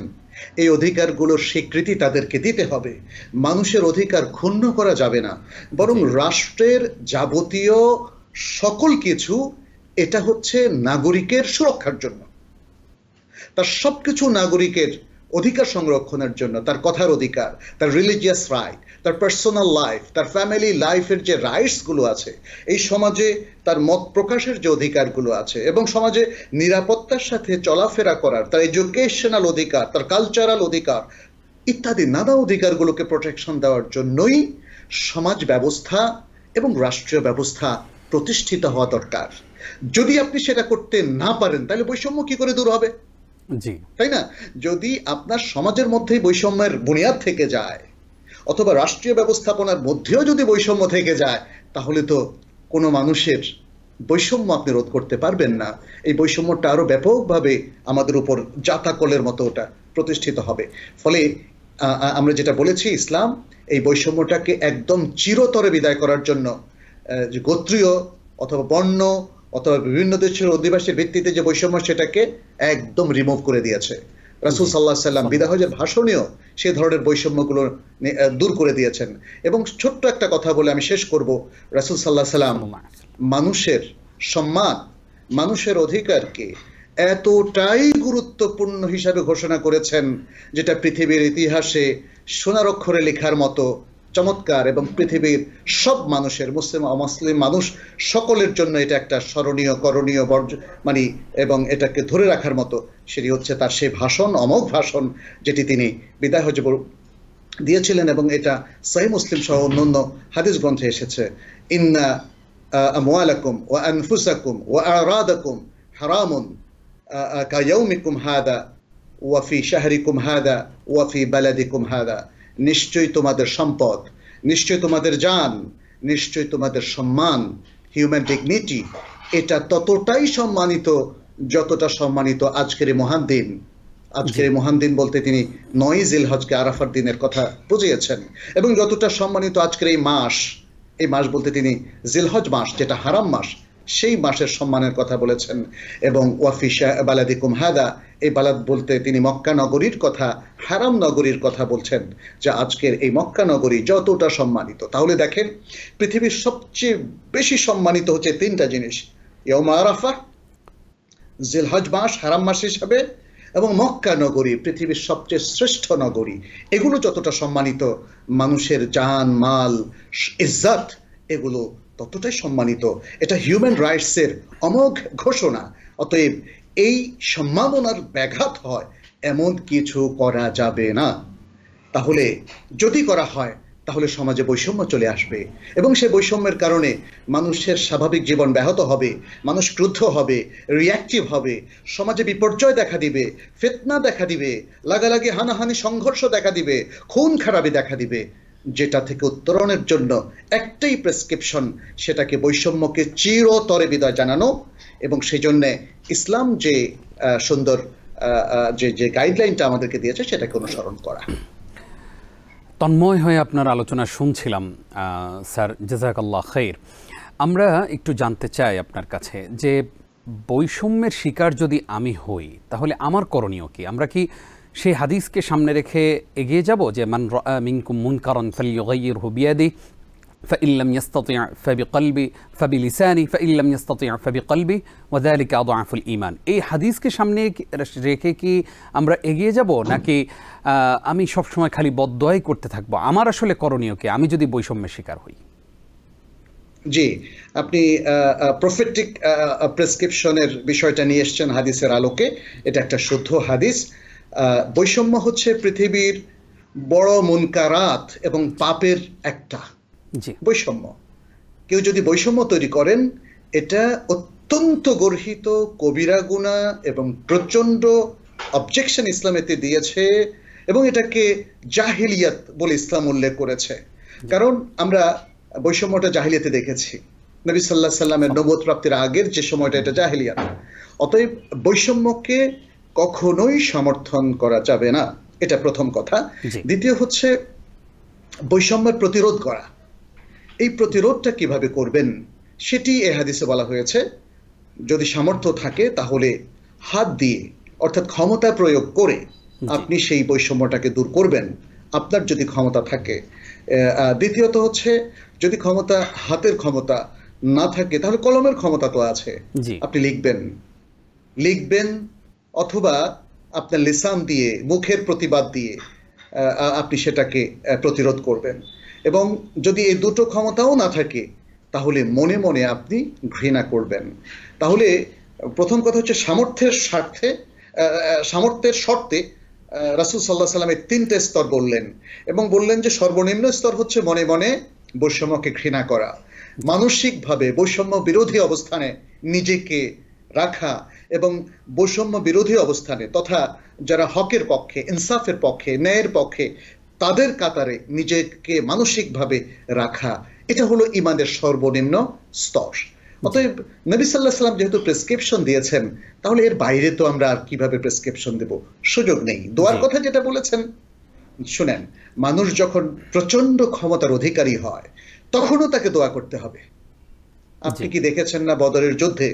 এই অধিকারগুলোর স্বীকৃতি তাদেরকে দিতে হবে। মানুষের অধিকার ক্ষুণ্ণ করা যাবে না, বরং রাষ্ট্রের যাবতীয় সকল কিছু এটা হচ্ছে নাগরিকের সুরক্ষার জন্য, তার সবকিছু নাগরিকের অধিকার সংরক্ষণের জন্য, তার কথার অধিকার, তার রিলিজিয়াস রাইট, তার পার্সোনাল লাইফ, তার ফ্যামিলি লাইফের যে রাইটসগুলো আছে, এই সমাজে তার মত প্রকাশের যে অধিকারগুলো আছে, এবং সমাজে নিরাপত্তার সাথে চলাফেরা করার তার এডুকেশনাল অধিকার, তার কালচারাল অধিকার ইত্যাদি নানা অধিকারগুলোকে প্রোটেকশন দেওয়ার জন্যই সমাজ ব্যবস্থা এবং রাষ্ট্রীয় ব্যবস্থা প্রতিষ্ঠিত হওয়া দরকার। যদি আপনি সেটা করতে না পারেন তাহলে বৈষম্য কি করে দূর হবে?
জি,
তাই না? যদি আপনার সমাজের মধ্যেই বৈষম্যের বুনিয়াদ থেকে যায়, অথবা রাষ্ট্রীয় ব্যবস্থাপনার মধ্যেও যদি বৈষম্য থেকে যায়, তাহলে তো কোনো মানুষের বৈষম্য আপনি রোধ করতে পারবেন না। এই বৈষম্যটা আরো ব্যাপকভাবে আমাদের উপর জাতাকলের মতো ওটা প্রতিষ্ঠিত হবে। ফলে আমরা যেটা বলেছি, ইসলাম এই বৈষম্যটাকে একদম চিরতরে বিদায় করার জন্য যে গোত্রীয় অথবা বর্ণ অথবা বিভিন্ন দেশের অধিবাসীর ভিত্তিতে যে বৈষম্য, সেটাকে একদম রিমুভ করে দিয়েছে। রাসূল সাল্লাল্লাহু আলাইহি সাল্লাম বিদায় হজের ভাষণেও সে ধরনের বৈষম্যগুলো দূর করে দিয়েছেন। এবং ছোট্ট একটা কথা বলে আমি শেষ করব, রাসূল সাল্লাল্লাহু আলাইহি সাল্লাম মানুষের সম্মান, মানুষের অধিকারকে এতটাই গুরুত্বপূর্ণ হিসাবে ঘোষণা করেছেন, যেটা পৃথিবীর ইতিহাসে সোনার অক্ষরে লেখার মতো চমৎকার, এবং পৃথিবীর সব মানুষের, মুসলিম অমুসলিম মানুষ সকলের জন্য এটা একটা স্মরণীয়, করণীয়, মানে এবং এটাকে ধরে রাখার মতো। সেটি হচ্ছে তার সেই ভাষণ, অমোঘ ভাষণ, যেটি তিনি বিদায় হজে দিয়েছিলেন। এবং এটা সহিহ মুসলিম সহ অন্যান্য হাদিস গ্রন্থে এসেছে, ইন্না আমওয়ালাকুম ওয়া আনফুসাকুম ওয়া আরাদাকুম হারামুন কায়াউমিকুম হাদা ওয়া ফি শাহরিকুম হাদা ওয়া ফি বালাদিকুম হাদা। নিশ্চয়ই তোমাদের সম্পদ, নিশ্চয়ই তোমাদের জান, নিশ্চয়ই তোমাদের সম্মান, হিউম্যান ডিগনিটি, এটা ততটাই সম্মানিত যতটা সম্মানিত আজকের এই মহান দিন। আজকের এই মহান দিন বলতে তিনি 9 জিলহজকে আরাফার দিনের কথা বুঝিয়েছেন। এবং যতটা সম্মানিত আজকের এই মাস বলতে তিনি জিলহজ মাস, যেটা হারাম মাস, সেই মাসের সম্মানের কথা বলেছেন। এবং ওয়াফি বালাদিকুম হাদা, এই বালাদ বলতে তিনি মক্কা নগরীর কথা, হারাম নগরীর কথা বলছেন, যে আজকের এই মক্কা নগরী যতটা সম্মানিত। তাহলে দেখেন, পৃথিবীর সবচেয়ে বেশি সম্মানিত হচ্ছে 3টা জিনিস: ইয়াউম আরাফা, জিলহজ মাস হারাম মাস হিসাবে, এবং মক্কা নগরী, পৃথিবীর সবচেয়ে শ্রেষ্ঠ নগরী। এগুলো যতটা সম্মানিত, মানুষের জান, মাল, ইজ্জত, এগুলো ততটাই সম্মানিত। এটা হিউম্যান রাইটসের অমোঘ ঘোষণা। অতএব এই সম্মাননার ব্যাঘাত হয় এমন কিছু করা যাবে না। তাহলে যদি করা হয়, তাহলে সমাজে বৈষম্য চলে আসবে, এবং সেই বৈষম্যের কারণে মানুষের স্বাভাবিক জীবন ব্যাহত হবে, মানুষ ক্রুদ্ধ হবে, রিঅ্যাক্টিভ হবে, সমাজে বিপর্যয় দেখা দিবে, ফিতনা দেখা দিবে, লাগালাগি, হানাহানি, সংঘর্ষ দেখা দিবে, খুন খারাপি দেখা দিবে, যেটা থেকে উত্তরণের জন্য একটাই প্রেসক্রিপশন, সেটাকে বৈষম্যকে চিরতরে বিদায় জানানো। এবং সেই জন্য ইসলাম যে সুন্দর যে গাইডলাইনটা আমাদেরকে দিয়েছে, সেটাকে অনুসরণ করা।
তন্ময় হয়ে আপনার আলোচনা শুনছিলাম স্যার, জাযাকাল্লাহ খাইর। আমরা একটু জানতে চাই আপনার কাছে যে বৈষম্যের শিকার যদি আমি হই, তাহলে আমার করণীয় কি? আমরা কি সেই হাদিসকে সামনে রেখে এগিয়ে যাব যে মান রাআ মিনকুম মুনকারান ফালইয়ুগাইয়িরহু বিয়াদিহি فإن لم يستطع فبقلبه فبلسانه فإن لم يستطع فبقلبه وذلك أضعف الإيمان। এই হাদিসকে সামনে রেখে কি আমরা এগিয়ে যাব, নাকি আমি সব সময় খালি বদদোয়াই করতে থাকবো? আমার আসলে করণীয় কি আমি যদি বৈষম্যের শিকার হই?
জি, আপনি প্রফেটিক প্রেসক্রিপশনের বিষয়টা নিয়ে এসেছেন হাদিসের আলোকে। এটা একটা শুদ্ধ হাদিস। বৈষম্য হচ্ছে পৃথিবীর বড় মুনকারাত এবং পাপের একটা বৈষম্য। কেউ যদি বৈষম্য তৈরি করেন, এটা অত্যন্ত গর্হিত কবিরা গুনাহ এবং প্রচন্ড অবজেকশন ইসলামেতে দিয়েছে, এবং এটাকে জাহিলিয়াত বলে ইসলাম উল্লেখ করেছে। কারণ আমরা বৈষম্যটা জাহিলিয়াতে দেখেছি, নবী সাল্লাল্লাহু আলাইহি সাল্লামের নবুয়ত প্রাপ্তির আগের যে সময়টা, এটা জাহিলিয়াত। অতএব বৈষম্যকে কখনোই সমর্থন করা যাবে না, এটা প্রথম কথা। দ্বিতীয় হচ্ছে বৈষম্যের প্রতিরোধ করা। এই প্রতিরোধটা কিভাবে করবেন সেটি এই হাদিসে বলা হয়েছে। যদি সামর্থ্য থাকে তাহলে হাত দিয়ে, অর্থাৎ ক্ষমতা প্রয়োগ করে আপনি সেই বৈষম্যটাকে দূর করবেন, আপনার যদি ক্ষমতা থাকে। দ্বিতীয়ত হচ্ছে, যদি হাতের ক্ষমতা না থাকে, তাহলে কলমের ক্ষমতা তো আছে, আপনি লিখবেন, অথবা আপনার লিসান দিয়ে, মুখের প্রতিবাদ দিয়ে আপনি সেটাকে প্রতিরোধ করবেন। এবং যদি এই দুটো ক্ষমতাও না থাকে, তাহলে মনে মনে আপনি ঘৃণা করবেন। তাহলে প্রথম কথা হচ্ছে সামর্থ্যের শর্তে রাসূল সাল্লাল্লাহু আলাইহি ওয়াসাল্লাম 3টে স্তর বললেন, এবং বললেন যে সর্বনিম্ন স্তর হচ্ছে মনে মনে বৈষম্যকে ঘৃণা করা, মানসিকভাবে বৈষম্য বিরোধী অবস্থানে নিজেকে রাখা এবং বৈষম্য বিরোধী অবস্থানে তথা যারা হকের পক্ষে, ইনসাফের পক্ষে, ন্যায়ের পক্ষে তাদের কাতারে নিজেকে মানসিকভাবে রাখা, এটা হলো ঈমানের সর্বনিম্ন স্তর। অতএব নবী সাল্লাল্লাহু আলাইহি ওয়াসাল্লাম যেহেতু প্রেসক্রিপশন দিয়েছেন, তাহলে এর বাইরে তো আমরা আর কিভাবে প্রেসক্রিপশন দেব? সুযোগ নেই। দোয়ার কথা যেটা বলেছেন, শুনেন, মানুষ যখন প্রচন্ড ক্ষমতার অধিকারী হয় তখনও তাকে দোয়া করতে হবে। আপনি কি দেখেছেন না বদরের যুদ্ধে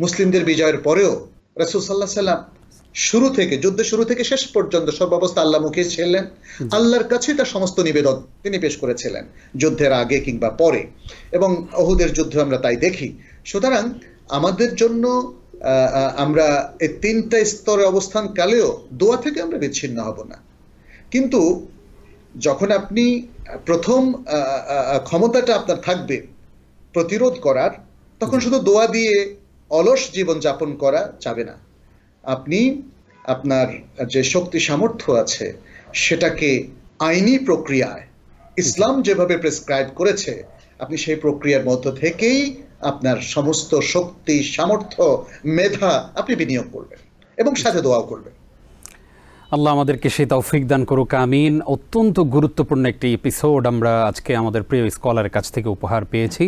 মুসলিমদের বিজয়ের পরেও রাসূল সাল্লাল্লাহু আলাইহি ওয়াসাল্লাম যুদ্ধের শুরু থেকে শেষ পর্যন্ত সর্বাবস্থা আল্লাহ মুখে ছিলেন, আল্লাহর কাছে তার সমস্ত নিবেদন তিনি পেশ করেছিলেন, যুদ্ধের আগে কিংবা পরে, এবং উহুদের যুদ্ধে আমরা তাই দেখি। সুতরাং আমাদের জন্য আমরা এই তিনটা স্তরে অবস্থান কালেও দোয়া থেকে আমরা বিচ্ছিন্ন হব না। কিন্তু যখন আপনি প্রথম ক্ষমতাটা আপনার থাকবে প্রতিরোধ করার, তখন শুধু দোয়া দিয়ে অলস জীবন যাপন করা যাবে না। আপনি আপনার যে শক্তি সামর্থ্য আছে সেটাকে আইনি প্রক্রিয়ায় ইসলাম যেভাবে প্রেসক্রাইব করেছে, আপনি সেই প্রক্রিয়ার মধ্য থেকেই আপনার সমস্ত শক্তি, সামর্থ্য, মেধা আপনি বিনিয়োগ করবেন এবং সাথে দোয়াও করবেন।
আল্লাহ আমাদেরকে সেই তৌফিক দান করুক, আমিন। অত্যন্ত গুরুত্বপূর্ণ একটি এপিসোড আমরা আজকে আমাদের প্রিয় স্কলারের কাছ থেকে উপহার পেয়েছি।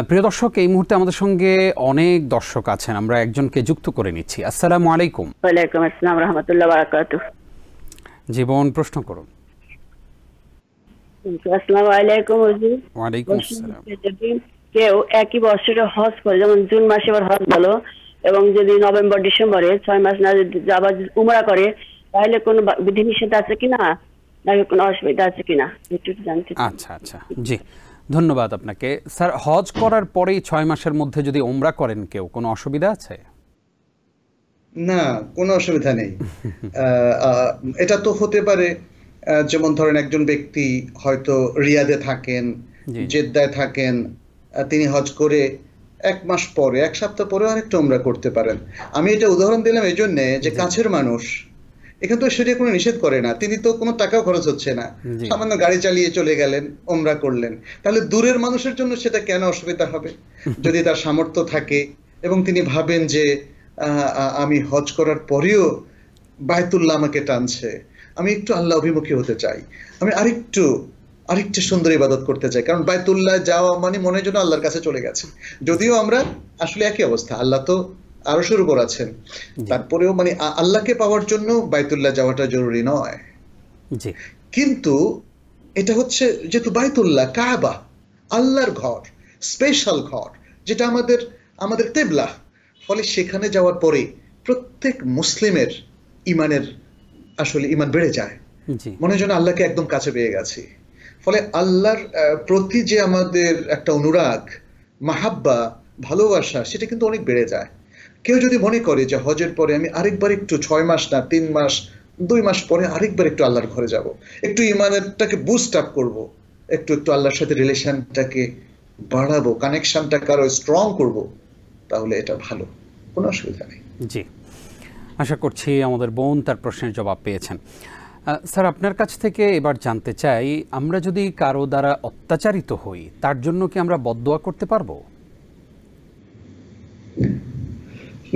প্রিয় দর্শক, এই মুহূর্তে আমাদের সঙ্গে অনেক দর্শক আছেন, আমরা একজনকে যুক্ত করে নিচ্ছি। আসসালামু আলাইকুম।
ওয়ালাইকুম আসসালাম রাহমাতুল্লাহি ওয়া বারাকাতুহু।
জীবন প্রশ্ন করুন।
আসসালামু আলাইকুম হুজুর।
ওয়ালাইকুম আসসালাম।
যদি কেউ একই বছরে হজ করে, যেমন জুন মাসে এবার হজ হলো, এবং যদি নভেম্বর ডিসেম্বরে 6 মাস না আবার উমরা করে, তাহলে কোনো বিধিনিষেধ আছে কিনা, নাকি কোনো অসুবিধা আছে কিনা একটু জানতে চাই।
আচ্ছা আচ্ছা, জি ধন্যবাদ আপনাকে। স্যার, হজ করার পরেই 6 মাসের মধ্যে যদি উমরা করেন কেউ, কোনো অসুবিধা আছে?
না, কোনো অসুবিধা নেই। এটা তো হতে পারে, যেমন ধরেন একজন ব্যক্তি হয়তো রিয়াদে থাকেন, জেদ্দায় থাকেন, তিনি হজ করে 1 মাস পরে, 1 সপ্তাহ পরে আরেকটা উমরা করতে পারেন। আমি এটা উদাহরণ দিলাম এই জন্যে যে কাছের মানুষ, এখানে তো সেটা কোনো নিষেধ করে না, তিনি তো কোনো টাকাও খরচ হচ্ছে না, সামান্য গাড়ি চালিয়ে চলে গেলেন, উমরা করলেন। তাহলে দূরের মানুষের জন্য সেটা কেন অসুবিধা হবে? যদি তার সামর্থ্য থাকে এবং তিনি ভাবেন যে আমি হজ করার পরেও বায়তুল্লাহ আমাকে টানছে, আমি একটু আল্লাহ অভিমুখী হতে চাই, আমি আরেকটু সুন্দর ইবাদত করতে চাই, কারণ বায়তুল্লাহ যাওয়া মানে মনের জন্য আল্লাহর কাছে চলে গেছে। যদিও আমরা আসলে একই অবস্থা, আল্লাহ তো আরশের উপর আছেন, তারপরেও মানে আল্লাহকে পাওয়ার জন্য বায়তুল্লাহ যাওয়াটা জরুরি নয়। কিন্তু এটা হচ্ছে যেহেতু বায়তুল্লাহ, কাবা, আল্লাহর ঘর, স্পেশাল ঘর, যেটা আমাদের কিবলা, ফলে সেখানে যাওয়ার পরে প্রত্যেক মুসলিমের ইমান বেড়ে যায়, মনে যেন আল্লাহকে একদম কাছে পেয়ে গেছি। ফলে আল্লাহর প্রতি যে আমাদের একটা অনুরাগ, মাহাব্বা, ভালোবাসা, সেটা কিন্তু অনেক বেড়ে যায়। কেউ যদি মনে করে যে হজের পরে আমি আরেকবার একটু 6 মাস না 3 মাস 2 মাস পরে আরেকবার একটু আল্লাহর ঘরে যাব, একটু ইমানটাকে বুস্ট আপ করব, একটু আল্লাহর সাথে রিলেশনটাকে বাড়াবো, কানেকশনটাকে আরো স্ট্রং করব, তাহলে এটা ভালো, কোনো অসুবিধা নেই।
জি, আশা করছি আমাদের বোন তার প্রশ্নের জবাব পেয়েছেন। স্যার, আপনার কাছ থেকে এবার জানতে চাই, আমরা যদি কারো দ্বারা অত্যাচারিত হই, তার জন্য কি আমরা বদদোয়া করতে পারবো?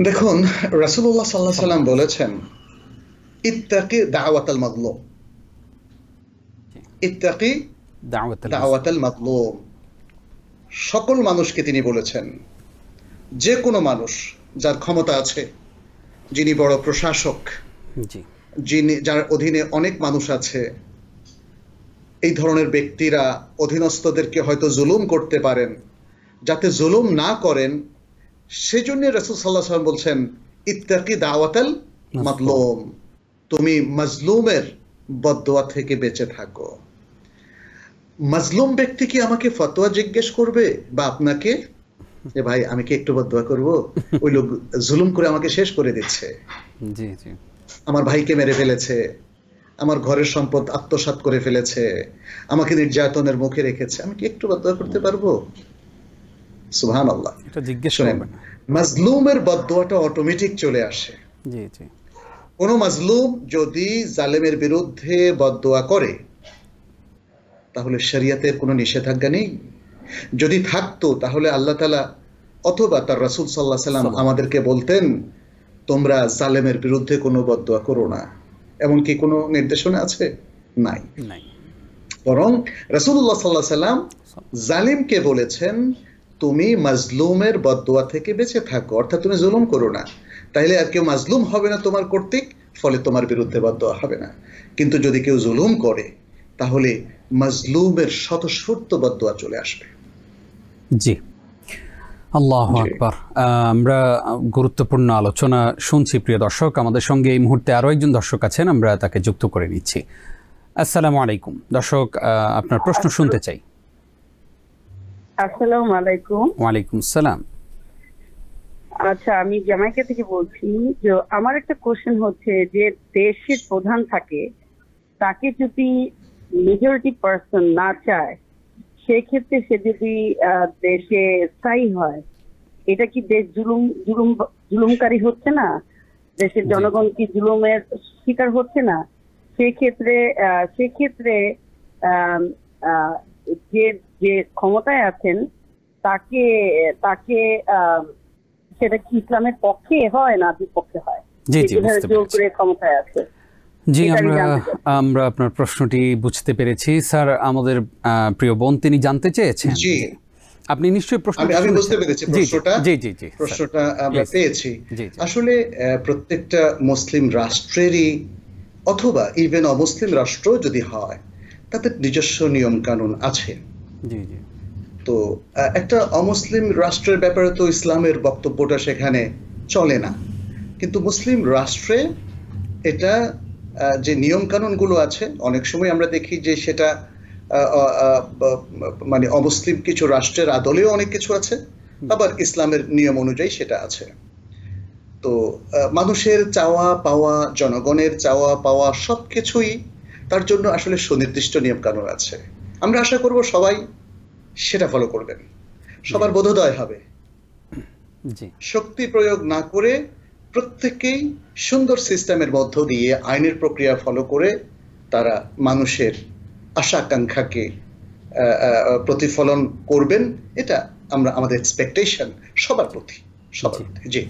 দেখুন, রাসূলুল্লাহ সাল্লাল্লাহু আলাইহি সাল্লাম বলেছেন, ইত্তাকি দাওয়াতাল মাজলুম, ইত্তাকি দাওয়াতাল মাজলুম। সকল মানুষকে তিনি বলেছেন, যে কোনো মানুষ যার ক্ষমতা আছে, যিনি বড় প্রশাসক, যার অধীনে অনেক মানুষ আছে, এই ধরনের ব্যক্তিরা অধীনস্থদেরকে হয়তো জুলুম করতে পারেন, যাতে জুলুম না করেন সেজন্য রাসূল সাল্লাল্লাহু আলাইহি ওয়াসাল্লাম বলছেন, ইত্তাকি দাওয়াতাল মাজলুম, তুমি মাজলুমের বদদোয়া থেকে বেঁচে থাকো। মাজলুম ব্যক্তি কি আমাকে ফতোয়া জিজ্ঞেস করবে বা আপনাকে, যে ভাই আমি কি একটু বদদোয়া করব, ওই লোক জুলুম করে আমাকে শেষ করে দিচ্ছে,
জি জি,
আমার ভাইকে মেরে ফেলেছে, আমার ঘরের সম্পদ আত্মসাৎ করে ফেলেছে, আমাকে নির্যাতনের মুখে রেখেছে, আমি কি একটু বদদোয়া করতে পারবো? সুবহানাল্লাহ, এটা জিজ্ঞেস করবেন না। মাজলুমের বদদোয়াটা অটোমেটিক চলে আসে।
জি জি,
কোন মাজলুম যদি জালেমের বিরুদ্ধে বদদোয়া করে, তাহলে শরিয়তের কোনো নিষেধাজ্ঞা নেই? যদি থাকতো তাহলে আল্লাহ তাআলা অথবা তার রাসূল সাল্লাল্লাহু আলাইহি সাল্লাম আমাদেরকে বলতেন তোমরা জালেমের বিরুদ্ধে কোনো বদদোয়া করো না, এমন কি কোনো নির্দেশনা আছে? নাই। বরং রাসূলুল্লাহ সাল্লাল্লাহু আলাইহি সাল্লাম জালিমকে বলেছেন তুমি মাজলুমের বদদোয়া থেকে বেঁচে থাকো, অর্থাৎ তুমি জুলুম করো না, তাইলে আর কেউ মাজলুম হবে না তোমার কর্তৃক, ফলে তোমার বিরুদ্ধে বদদোয়া হবে না। কিন্তু যদি কেউ জুলুম করে তাহলে মাজলুমের স্বতঃস্ফূর্ত বদদোয়া চলে আসবে।
জি, আল্লাহু আকবার। আমরা গুরুত্বপূর্ণ আলোচনা শুনছি প্রিয় দর্শক। আমাদের সঙ্গে এই মুহূর্তে আরো একজন দর্শক আছেন, আমরা তাকে যুক্ত করে নিচ্ছি। আসসালামু আলাইকুম দর্শক, আপনার প্রশ্ন শুনতে চাই।
আসসালামু আলাইকুম।
ওয়ালাইকুম সালাম।
আচ্ছা, আমি জামাইকা থেকে বলছি। যে আমার একটা কোশ্চেন হচ্ছে যে দেশের প্রধান থাকে, তাকে যদি মেজরিটি পার্সন না চায়, সেক্ষেত্রে সে যদি দেশে স্থায়ী হয়, এটা কি দেশ জুলুমকারী হচ্ছে না? দেশের জনগণ কি জুলুমের শিকার হচ্ছে না? সেক্ষেত্রে যে ক্ষমতায় আছেন তাকে তাকে সেটা কি ইসলামের পক্ষে হয় না বিপক্ষে হয়? জোর করে ক্ষমতায় আছে।
জি, আমরা আপনার প্রশ্নটি বুঝতে পেরেছি স্যার। আমাদের প্রিয় বোন তিনি জানতে চেয়েছেন।
জি,
আপনি নিশ্চয়ই
আমি বুঝতে পেরেছি প্রশ্নটা।
জি জি জি,
প্রশ্নটা আমরা পেয়েছি। আসলে প্রত্যেকটা মুসলিম রাষ্ট্রেরই অথবা ইভেন অমুসলিম রাষ্ট্র যদি হয়, তাদের নিজস্ব নিয়ম কানুন আছে।
জি জি।
তো একটা অমুসলিম রাষ্ট্রের ব্যাপারে তো ইসলামের বক্তব্যটা সেখানে চলে না, কিন্তু মুসলিম রাষ্ট্রে এটা যে নিয়ম কানুনগুলো আছে, অনেক সময় আমরা দেখি যে সেটা মানে অমুসলিম কিছু রাষ্ট্রের আদলেও অনেক কিছু আছে, আবার ইসলামের নিয়ম অনুযায়ী সেটা আছে। তো মানুষের চাওয়া পাওয়া, জনগণের চাওয়া পাওয়া সবকিছুই তার জন্য আসলে সুনির্দিষ্ট নিয়ম কানুন আছে। আমরা আশা করব সবাই সেটা ফলো করবেন, সবার বোধোদয় হবে। শক্তি প্রয়োগ না করে প্রত্যেকেই সুন্দর সিস্টেমের মধ্য দিয়ে আইনের প্রক্রিয়া ফলো করে তারা মানুষের আশা আকাঙ্ক্ষাকে প্রতিফলন করবেন, এটা আমাদের এক্সপেকটেশন সবার প্রতি। জি,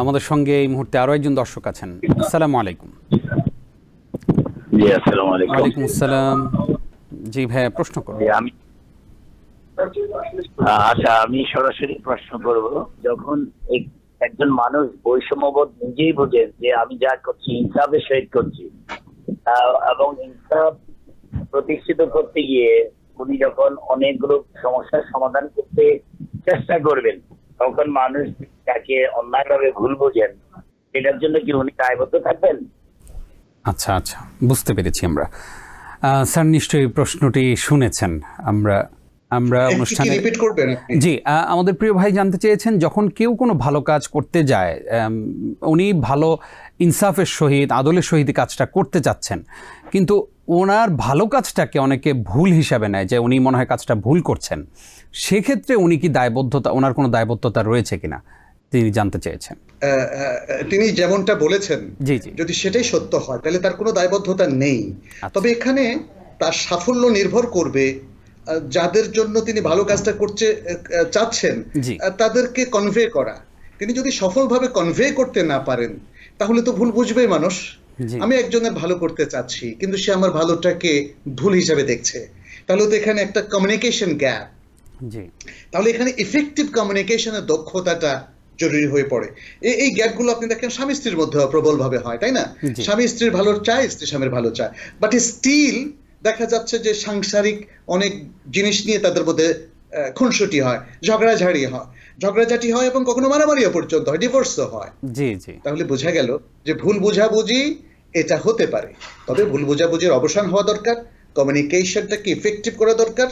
আমাদের সঙ্গে এই মুহূর্তে আরো একজন দর্শক আছেন। আসসালামু আলাইকুম।
জি, আসসালামু আলাইকুম।
ওয়ালাইকুম আসসালাম। জি ভাই, প্রশ্ন করুন।
আচ্ছা, আমি সরাসরি প্রশ্ন করব। যখন একজন মানুষ বৈষম্যবোধ নিজেই বোঝেন যে আমি যা করছি ইনসাফের সহিত করছি, এবং ইনসাফ প্রতিষ্ঠিত করতে গিয়ে উনি যখন অনেকগুলো সমস্যার সমাধান করতে চেষ্টা করবেন, তখন মানুষ তাকে অন্যায়ভাবে ভুল বোঝেন, এটার জন্য কি উনি দায়বদ্ধ থাকবেন?
আচ্ছা আচ্ছা, বুঝতে পেরেছি আমরা। স্যার নিশ্চয়ই প্রশ্নটি শুনেছেন। আমরা অনুষ্ঠানে
রিপিট করবেন আপনি?
জি, আমাদের প্রিয় ভাই জানতে চেয়েছেন, যখন কেউ কোনো ভালো কাজ করতে যায়, উনি ভালো ইনসাফের সহিত আদলের সহিত কাজটা করতে চাচ্ছেন, কিন্তু ওনার ভালো কাজটাকে অনেকে ভুল হিসাবে নেয়, যে উনি মনে হয় কাজটা ভুল করছেন, সেক্ষেত্রে উনি কি দায়বদ্ধতা, ওনার কোনো দায়বদ্ধতা রয়েছে কিনা তিনি জানতে চেয়েছেন।
তিনি যেমনটা বলেছেন,
জি জি,
যদি সেটাই সত্য হয় তাহলে তার কোনো দায়বদ্ধতা নেই। তবে এখানে তার সাফল্য নির্ভর করবে যাদের জন্য তিনি ভালো কাজটা করতে চাচ্ছেন তাদেরকে কনভে করা। তিনি যদি সফলভাবে কনভে করতে না পারেন তাহলে তো ভুল বুঝবে মানুষ। আমি একজনের ভালো করতে চাচ্ছি কিন্তু সে আমার ভালোটাকে ভুল হিসাবে দেখছে, তাহলে তো এখানে একটা কমিউনিকেশন গ্যাপ। তাহলে এখানে ইফেক্টিভ কমিউনিকেশনের দক্ষতাটা জরুরি হয়ে পড়ে। এই গ্যাপগুলো আপনি দেখেন স্বামী স্ত্রীর মধ্যে প্রবলভাবে হয়, তাই না? স্বামী স্ত্রীর ভালো চায়, স্ত্রী স্বামীর ভালো চায়, বাট স্টিল দেখা যাচ্ছে যে সাংসারিক অনেক জিনিস নিয়ে তাদের মধ্যে খুনসুটি হয়, ঝগড়াঝাটি হয় এবং কখনো মারামারিও পর্যন্ত হয়, ডিভোর্সও হয়। তাহলে বোঝা গেল যে ভুল বোঝাবুঝি এটা হতে পারে, তবে ভুল বোঝাবুঝির অবসান হওয়া দরকার, কমিউনিকেশনটাকে ইফেক্টিভ করা দরকার।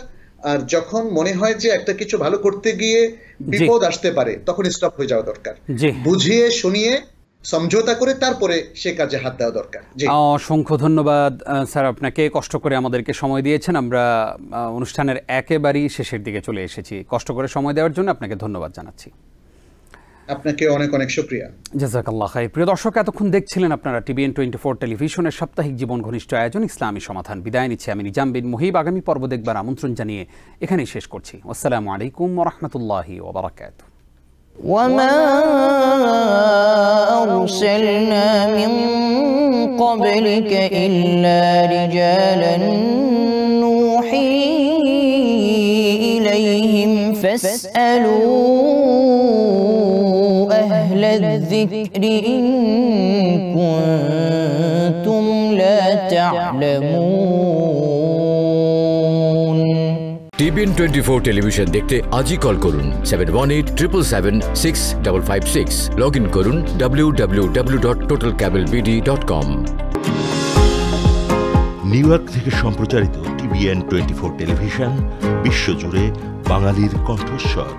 আর যখন মনে হয় যে একটা কিছু ভালো করতে গিয়ে বিপদ আসতে পারে তখন স্টপ হয়ে যাওয়া দরকার, বুঝিয়ে শুনিয়ে সমঝোতা করে তারপরে সে কাজে হাত দেওয়া দরকার।
অসংখ্য ধন্যবাদ স্যার, আপনাকে কষ্ট করে আমাদেরকে সময় দিয়েছেন। আমরা অনুষ্ঠানের একেবারেই শেষের দিকে চলে এসেছি। কষ্ট করে সময় দেওয়ার জন্য আপনাকে ধন্যবাদ জানাচ্ছি।
আপনাকে অনেক অনেক শুকরিয়া।
জাযাকাল্লাহ খাইর। প্রিয় দর্শক, এতক্ষণ দেখছিলেন আপনারা TBN 24 টেলিভিশনের সাপ্তাহিক জীবন ঘনিষ্ঠ আয়োজন ইসলামী সমাধান। বিদায় নিচ্ছে আমি নিজাম বিন মুহিব। আগামী পর্ব দেখবার আমন্ত্রণ জানিয়ে এখানেই শেষ করছি। আসসালামু আলাইকুম ওয়া রাহমাতুল্লাহি ওয়া বারাকাতুহু।
وما أرسلنا من قبلك إلا رجالا نوحي إليهم فاسألوا أهل الذكر إن كنتم لا تعلمون।
TBN 24 টেলিভিশন দেখতে আজই কল করুন 7187776556। লগ ইন করুন www.totalcablebd.com।
নিউ ইয়র্ক থেকে সম্প্রচারিত TBN 24 টেলিভিশন বিশ্বজুড়ে বাঙালির কণ্ঠস্বর।